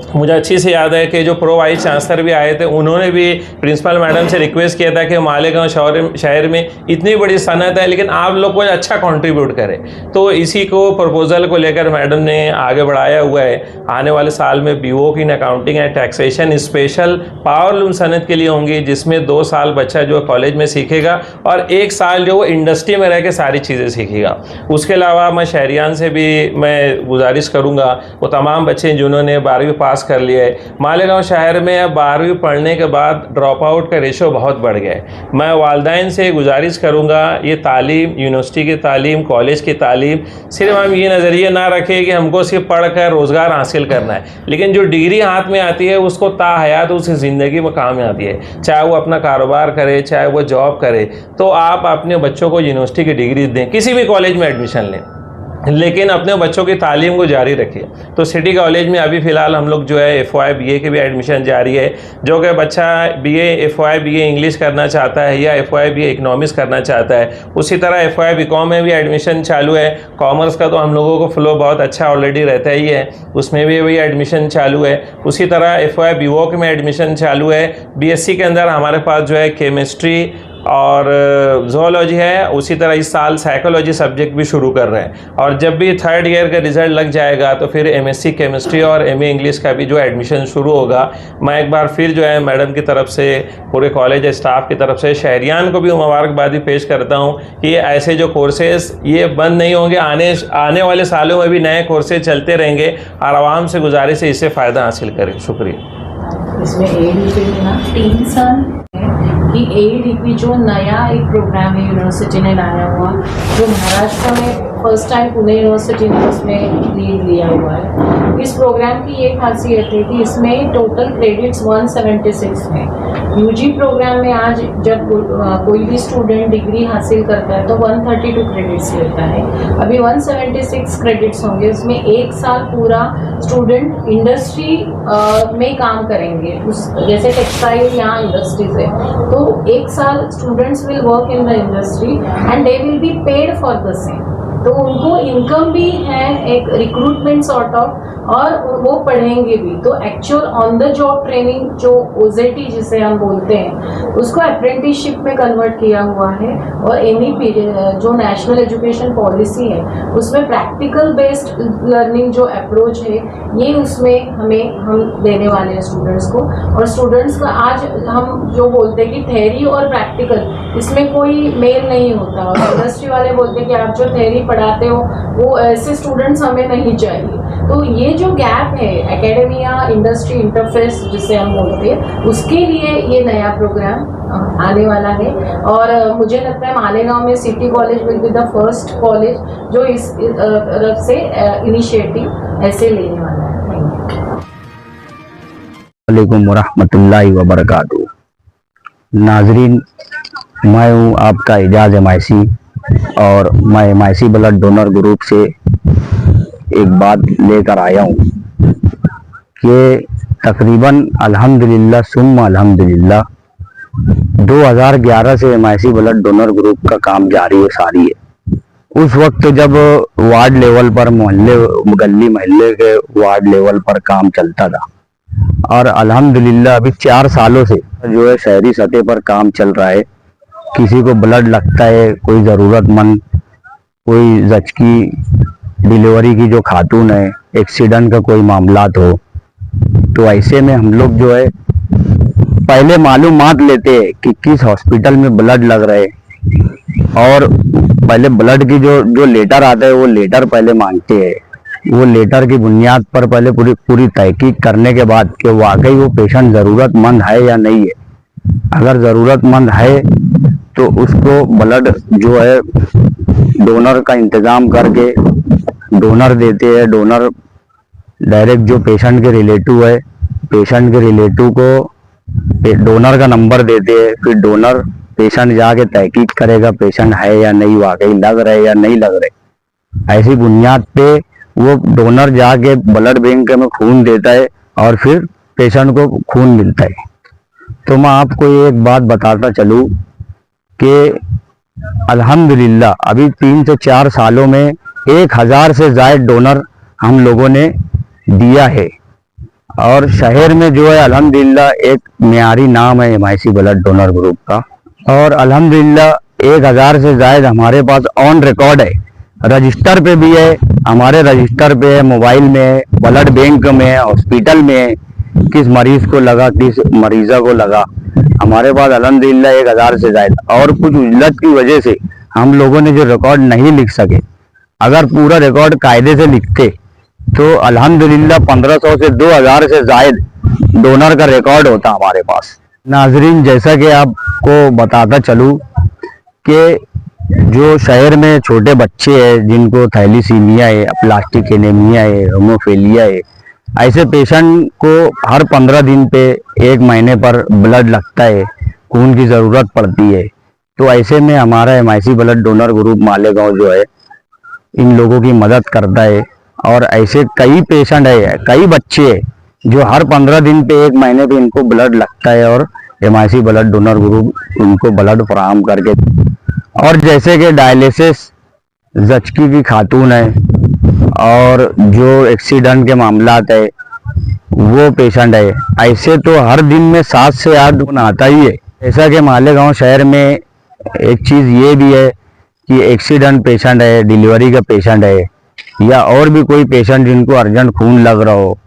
मुझे अच्छी से याद है कि जो प्रो वाइस चांसलर भी आए थे, उन्होंने भी प्रिंसिपल मैडम से रिक्वेस्ट किया था कि मालेगांव शहर में इतनी बड़ी सनत है, लेकिन आप लोग को अच्छा कंट्रीब्यूट करें। तो इसी को प्रपोजल को लेकर मैडम ने आगे बढ़ाया हुआ है। आने वाले साल में BVoc in accounting and taxation special powerloom सनत के लिए होंगी, जिसमें 2 साल बच्चा जो कॉलेज में सीखेगा और 1 साल जो वो इंडस्ट्री में रह के सारी चीज़ें सीखेगा। उसके अलावा मैं शहरियान से भी मैं गुजारिश करूँगा, वो तमाम बच्चे जिन्होंने 12वीं पास कर लिया है, मालेगांव शहर में अब 12वीं पढ़ने के बाद ड्रॉप आउट का रेशो बहुत बढ़ गया है। मैं वालिदैन से गुजारिश करूंगा, ये तालीम, यूनिवर्सिटी की तालीम, कॉलेज की तालीम, सिर्फ हम ये नज़रिए ना रखें कि हमको सिर्फ पढ़ कर रोज़गार हासिल करना है, लेकिन जो डिग्री हाथ में आती है उसको ताहयात उस ज़िंदगी में काम आती है। चाहे वो अपना कारोबार करे, चाहे वो जॉब करे, तो आप अपने बच्चों को यूनिवर्सिटी की डिग्री दें, किसी भी कॉलेज में एडमिशन लें, लेकिन अपने बच्चों की तालीम को जारी रखिए। तो सिटी कॉलेज में अभी फ़िलहाल हम लोग जो है FY BA के भी एडमिशन जारी है। जो कि बच्चा FY BA इंग्लिश करना चाहता है या FY BA इकनॉमिक्स करना चाहता है, उसी तरह FY BCom में भी एडमिशन चालू है। कॉमर्स का तो हम लोगों को फ्लो बहुत अच्छा ऑलरेडी रहता ही है, उसमें भी वही एडमिशन चालू है। उसी तरह FY BVoc में एडमिशन चालू है। BSc के अंदर हमारे पास जो है केमिस्ट्री और ज़ूलॉजी है, उसी तरह इस साल साइकोलॉजी सब्जेक्ट भी शुरू कर रहे हैं। और जब भी 3rd ईयर का रिज़ल्ट लग जाएगा तो फिर MSc केमिस्ट्री और MA इंग्लिश का भी जो एडमिशन शुरू होगा। मैं एक बार फिर जो है मैडम की तरफ से, पूरे कॉलेज स्टाफ की तरफ से शहरियान को भी मुबारकबादी पेश करता हूँ कि ऐसे जो कोर्सेज़ ये बंद नहीं होंगे, आने वाले सालों में भी नए कोर्सेज चलते रहेंगे और आवाम से गुजारिश है इससे फ़ायदा हासिल करें। शुक्रिया। इसमें ADP ना 3 साल कि ADP जो नया एक प्रोग्राम है यूनिवर्सिटी ने लाया हुआ, जो महाराष्ट्र में फर्स्ट टाइम पुणे यूनिवर्सिटी ने उसमें लीड लिया हुआ है। इस प्रोग्राम की ये खासियत है कि इसमें टोटल क्रेडिट्स 176 हैं। UG प्रोग्राम में आज जब कोई भी स्टूडेंट डिग्री हासिल करता है तो 132 क्रेडिट्स लेता है। अभी 176 क्रेडिट्स होंगे, उसमें 1 साल पूरा स्टूडेंट इंडस्ट्री में काम करेंगे। उस जैसे टेक्सटाइल यहाँ इंडस्ट्रीज है तो 1 साल students will work in the industry and they will be paid for the same. तो उनको इनकम भी है, एक रिक्रूटमेंट सॉर्ट ऑफ, और वो पढ़ेंगे भी। तो actual on the job training जो OJT जिसे हम बोलते हैं उसको अप्रेंटिसशिप में कन्वर्ट किया हुआ है। और NEP जो नेशनल एजुकेशन पॉलिसी है उसमें प्रैक्टिकल बेस्ड लर्निंग जो अप्रोच है ये उसमें हम देने वाले हैं स्टूडेंट्स को। और स्टूडेंट्स का आज हम जो बोलते हैं कि थ्योरी और प्रैक्टिकल इसमें कोई मेल नहीं होता, और इंडस्ट्री वाले बोलते हैं कि आप जो थ्योरी पढ़ाते हो वो ऐसे स्टूडेंट्स हमें नहीं चाहिए। तो ये जो गैप है एकेडमिया इंडस्ट्री इंटरफेस जिसे हम बोलते हैं, उसके लिए ये नया प्रोग्राम आने वाला है। और मुझे लगता है मालेगांव में city college will be the first college जो इस तरफ से इनिशिएटिव ऐसे लेने वाला है। वालेकुम वरहमतुल्लाहि वबरकातुहू। नाजरीन, मैं हूँ आपका एजाज MIC और मैं MIC ब्लड डोनर ग्रुप से एक बात लेकर आया हूँ कि तकरीबन अल्हम्दुलिल्लाह सुम्मा अल्हम्दुलिल्लाह 2011 से MIC ब्लड डोनर ग्रुप का काम जारी है सारी है। उस वक्त जब वार्ड लेवल पर, मोहल्ले गली महल्ले के वार्ड लेवल पर काम चलता था, और अल्हम्दुलिल्लाह अभी 4 सालों से जो है शहरी सतह पर काम चल रहा है। किसी को ब्लड लगता है, कोई ज़रूरतमंद, कोई जचकी डिलीवरी की जो खातून है, एक्सीडेंट का कोई मामलात हो, तो ऐसे में हम लोग जो है पहले मालूमात लेते हैं कि किस हॉस्पिटल में ब्लड लग रहे हैं, और पहले ब्लड की जो लेटर आता है वो लेटर पहले मांगते हैं। वो लेटर की बुनियाद पर पहले पूरी तहकीक करने के बाद कि वाकई वो पेशेंट ज़रूरतमंद है या नहीं है। अगर ज़रूरतमंद है तो उसको ब्लड जो है डोनर का इंतज़ाम करके डोनर देते हैं। डोनर डायरेक्ट जो पेशेंट के रिलेटिव है, पेशेंट के रिलेटिव को डोनर का नंबर देते हैं। फिर डोनर पेशेंट जाके तहकीक करेगा पेशेंट है या नहीं, वाकई लग रहे या नहीं लग रहे। ऐसी बुनियाद पे वो डोनर जाके ब्लड बैंक में खून देता है और फिर पेशेंट को खून मिलता है। तो मैं आपको एक बात बताता चलूँ कि अल्हम्दुलिल्लाह अभी 3 से 4 सालों में 1000 से ज़ायद डोनर हम लोगों ने दिया है। और शहर में जो है अल्हम्दुलिल्लाह एक मियारी नाम है MIC ब्लड डोनर ग्रुप का। और अल्हम्दुलिल्लाह 1000 से ज़ायद हमारे पास ऑन रिकॉर्ड है, रजिस्टर पे भी है, हमारे रजिस्टर पे है, मोबाइल में है, ब्लड बैंक में है, हॉस्पिटल में है, किस मरीज़ को लगा, किस मरीज़ा को लगा, हमारे पास अल्हम्दुलिल्लाह 1000 से ज़ायद। और कुछ उजलत की वजह से हम लोगों ने जो रिकॉर्ड नहीं लिख सके, अगर पूरा रिकॉर्ड कायदे से लिखते तो अल्हम्दुलिल्लाह 1500 से 2000 से ज़ायद डोनर का रिकॉर्ड होता हमारे पास। नाजरीन, जैसा कि आपको बताता चलूँ कि जो शहर में छोटे बच्चे हैं जिनको थैलीसीमिया है, प्लास्टिक एनीमिया है, हेमोफीलिया है, ऐसे पेशेंट को हर 15 दिन पे 1 महीने पर ब्लड लगता है, खून की ज़रूरत पड़ती है। तो ऐसे में हमारा MIC blood donor group Malegaon जो है इन लोगों की मदद करता है। और ऐसे कई पेशेंट है, कई बच्चे हैं जो हर 15 दिन पे 1 महीने पे इनको ब्लड लगता है और MIC ब्लड डोनर ग्रुप उनको ब्लड फराहम करके। और जैसे कि डायलिसिस, जचकी की खातून है और जो एक्सीडेंट के मामलात है वो पेशेंट है, ऐसे तो हर दिन में 7 से 8 खून आता ही है। जैसा कि मालेगांव शहर में एक चीज़ ये भी है कि एक्सीडेंट पेशेंट है, डिलीवरी का पेशेंट है, या और भी कोई पेशेंट जिनको अर्जेंट खून लग रहा हो,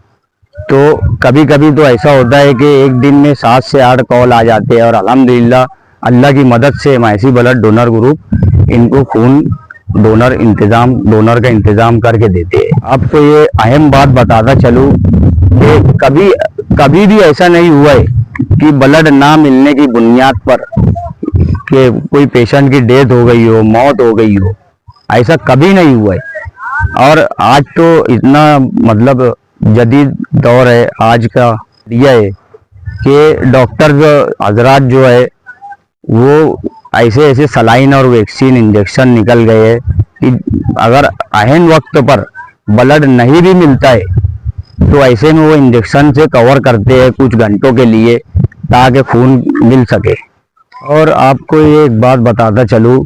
तो कभी कभी तो ऐसा होता है कि एक दिन में 7 से 8 कॉल आ जाते हैं, और अल्हम्दुलिल्लाह अल्लाह की मदद से एमआईसी ब्लड डोनर ग्रुप इनको खून डोनर का इंतज़ाम करके देते हैं। आपको ये अहम बात बताता चलूँ कि कभी भी ऐसा नहीं हुआ है कि ब्लड ना मिलने की बुनियाद पर कि कोई पेशेंट की डेथ हो गई हो, मौत हो गई हो, ऐसा कभी नहीं हुआ है। और आज तो इतना मतलब जदीद दौर है आज का, यह है कि डॉक्टर हजरात जो है वो ऐसे ऐसे सलाइन और वैक्सीन इंजेक्शन निकल गए हैं कि अगर अहम वक्त पर ब्लड नहीं भी मिलता है तो ऐसे में वो इंजेक्शन से कवर करते हैं कुछ घंटों के लिए ताकि खून मिल सके। और आपको ये एक बात बताता चलूँ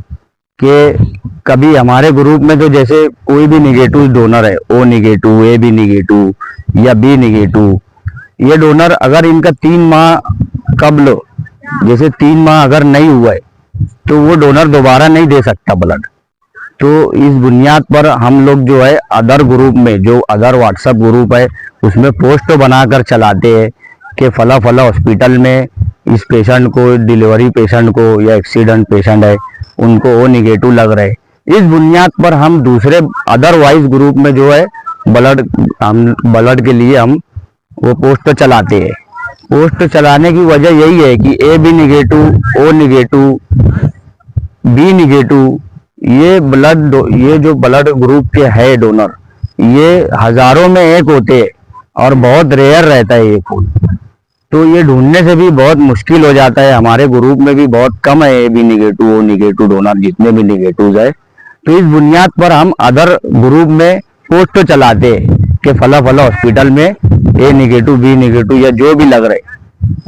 कि कभी हमारे ग्रुप में तो जैसे कोई भी निगेटिव डोनर है, O negative, A B negative या बी निगेटिव, ये डोनर अगर इनका 3 माह कबल, जैसे 3 माह अगर नहीं हुआ है तो वो डोनर दोबारा नहीं दे सकता ब्लड। तो इस बुनियाद पर हम लोग जो है अदर ग्रुप में, जो अदर व्हाट्सएप ग्रुप है उसमें पोस्ट बनाकर चलाते हैं कि फला फला हॉस्पिटल में इस पेशेंट को, डिलीवरी पेशेंट को या एक्सीडेंट पेशेंट है उनको ओ निगेटिव लग रहे हैं। इस बुनियाद पर हम दूसरे अदरवाइज ग्रुप में जो है ब्लड के लिए हम वो पोस्ट तो हैं। पोस्ट चलाने की वजह यही है कि A B negative, O negative, B negative, ये जो ब्लड ग्रुप के है डोनर, ये हजारों में एक होते हैं और बहुत रेयर रहता है ये खून। तो ये ढूंढने से भी बहुत मुश्किल हो जाता है। हमारे ग्रुप में भी बहुत कम है A B negative, O negative donor, जितने भी निगेटिव है। तो इस बुनियाद पर हम अदर ग्रुप में पोस्ट चलाते हैं कि फला फला हॉस्पिटल में ए निगेटिव, बी निगेटिव या जो भी लग रहे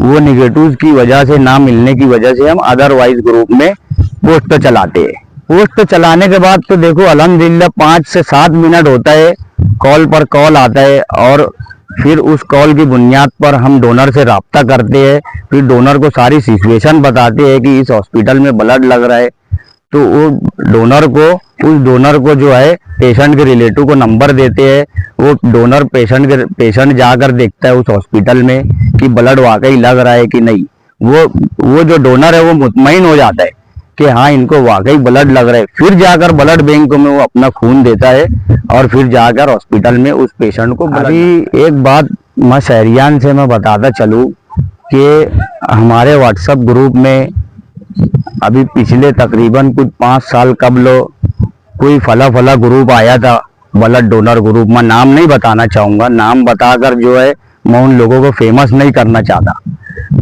वो निगेटिव की वजह से, ना मिलने की वजह से हम अदरवाइज ग्रुप में पोस्ट चलाते हैं। पोस्ट चलाने के बाद तो देखो अल्हम्दुलिल्लाह 5 से 7 मिनट होता है, कॉल पर कॉल आता है और फिर उस कॉल की बुनियाद पर हम डोनर से राब्ता करते हैं। फिर डोनर को सारी सिचुएशन बताते हैं कि इस हॉस्पिटल में ब्लड लग रहा है, तो वो उस डोनर को जो है पेशेंट के रिलेटिव को नंबर देते हैं। वो डोनर पेशेंट जाकर देखता है उस हॉस्पिटल में कि ब्लड वाकई लग रहा है कि नहीं। वो जो डोनर है वो मुतमईन हो जाता है कि हाँ इनको वाकई ब्लड लग रहा है। फिर जाकर ब्लड बैंक में वो अपना खून देता है और फिर जाकर हॉस्पिटल में उस पेशेंट को। अभी एक बात मैं शहरियान से मैं बताता चलूँ कि हमारे व्हाट्सएप ग्रुप में अभी पिछले तकरीबन कुछ 5 साल कबल कोई फला फला ग्रुप आया था, ब्लड डोनर ग्रुप। मैं नाम नहीं बताना चाहूँगा, नाम बताकर जो है मैं उन लोगों को फेमस नहीं करना चाहता।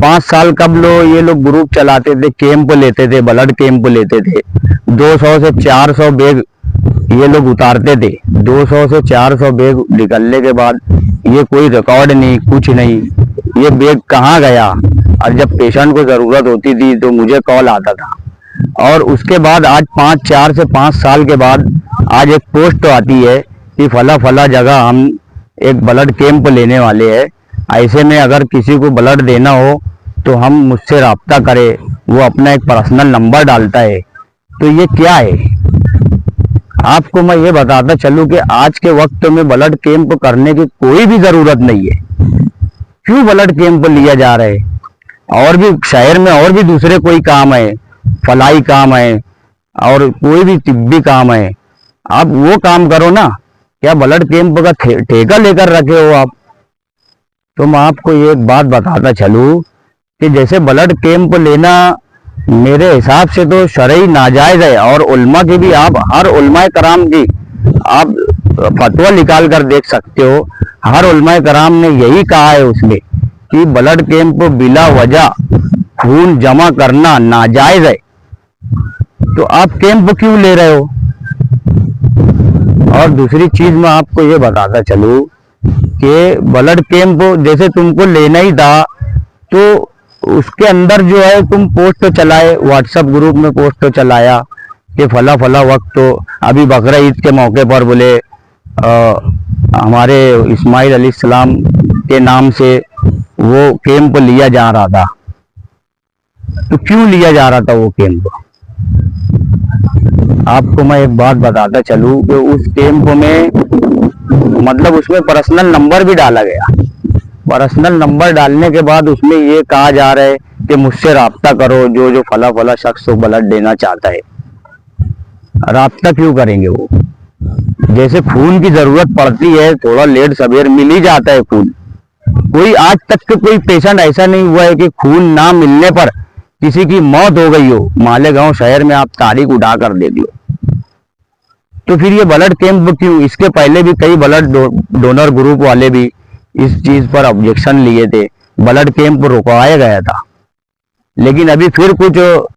5 साल कबल ये लोग ग्रुप चलाते थे, कैंप लेते थे, ब्लड कैंप लेते थे। 200 से 400 बैग ये लोग उतारते थे। 200 से 400 बैग निकलने के बाद ये कोई रिकॉर्ड नहीं, कुछ नहीं, ये बैग कहाँ गया। और जब पेशेंट को जरूरत होती थी तो मुझे कॉल आता था। और उसके बाद आज 4 से 5 साल के बाद आज एक पोस्ट आती है कि फला फला जगह हम एक ब्लड कैंप लेने वाले हैं, ऐसे में अगर किसी को ब्लड देना हो तो हम मुझसे राब्ता करे। वो अपना एक पर्सनल नंबर डालता है। तो ये क्या है, आपको मैं ये बताता चलूं कि आज के वक्त में ब्लड कैंप करने की कोई भी जरूरत नहीं है। क्यों ब्लड कैंप लिया जा रहा है? और भी शहर में और भी दूसरे कोई काम है, फलाई काम है और कोई भी तिब्बी काम है, आप वो काम करो ना। क्या ब्लड कैंप का ठेका लेकर रखे हो आप? तो मैं आपको ये एक बात बताता चलूं कि जैसे ब्लड कैंप लेना मेरे हिसाब से तो शरई नाजायज है। और उल्मा की भी, आप हर उल्मा कराम की आप फतवा निकाल कर देख सकते हो। हर उल्मा कराम ने यही कहा है उसमें कि ब्लड कैंप बिला वजह खून जमा करना नाजायज है। तो आप कैंप क्यों ले रहे हो? और दूसरी चीज मैं आपको ये बताता चलूं कि ब्लड कैंप जैसे तुमको लेना ही था तो उसके अंदर जो है तुम पोस्ट चलाए, व्हाट्सएप ग्रुप में पोस्ट चलाया कि फला फला वक्त, तो अभी बकरा ईद के मौके पर बोले हमारे इस्माइल अलैहिस्सलाम के नाम से वो कैंप लिया जा रहा था। तो क्यों लिया जा रहा था वो कैंप? आपको मैं एक बात बताता चलूं कि उस कैंप में मतलब उसमें पर्सनल नंबर भी डाला गया। पर्सनल नंबर डालने के बाद उसमें ये कहा जा रहा है कि मुझसे राब्ता करो, जो जो फला फला शख्स को ब्लड देना चाहता है। राब्ता क्यों करेंगे वो? जैसे खून की जरूरत पड़ती है, थोड़ा लेट सवेर मिल ही जाता है खून। कोई आज तक के कोई पेशेंट ऐसा नहीं हुआ है कि खून ना मिलने पर किसी की मौत हो गई हो। मालेगांव शहर में आप तारीख उठा कर दे दियो, तो फिर ये ब्लड कैंप क्यों? इसके पहले भी कई ब्लड डोनर ग्रुप वाले भी इस चीज पर ऑब्जेक्शन लिए थे, ब्लड कैंप रुकवाया गया था। लेकिन अभी फिर कुछ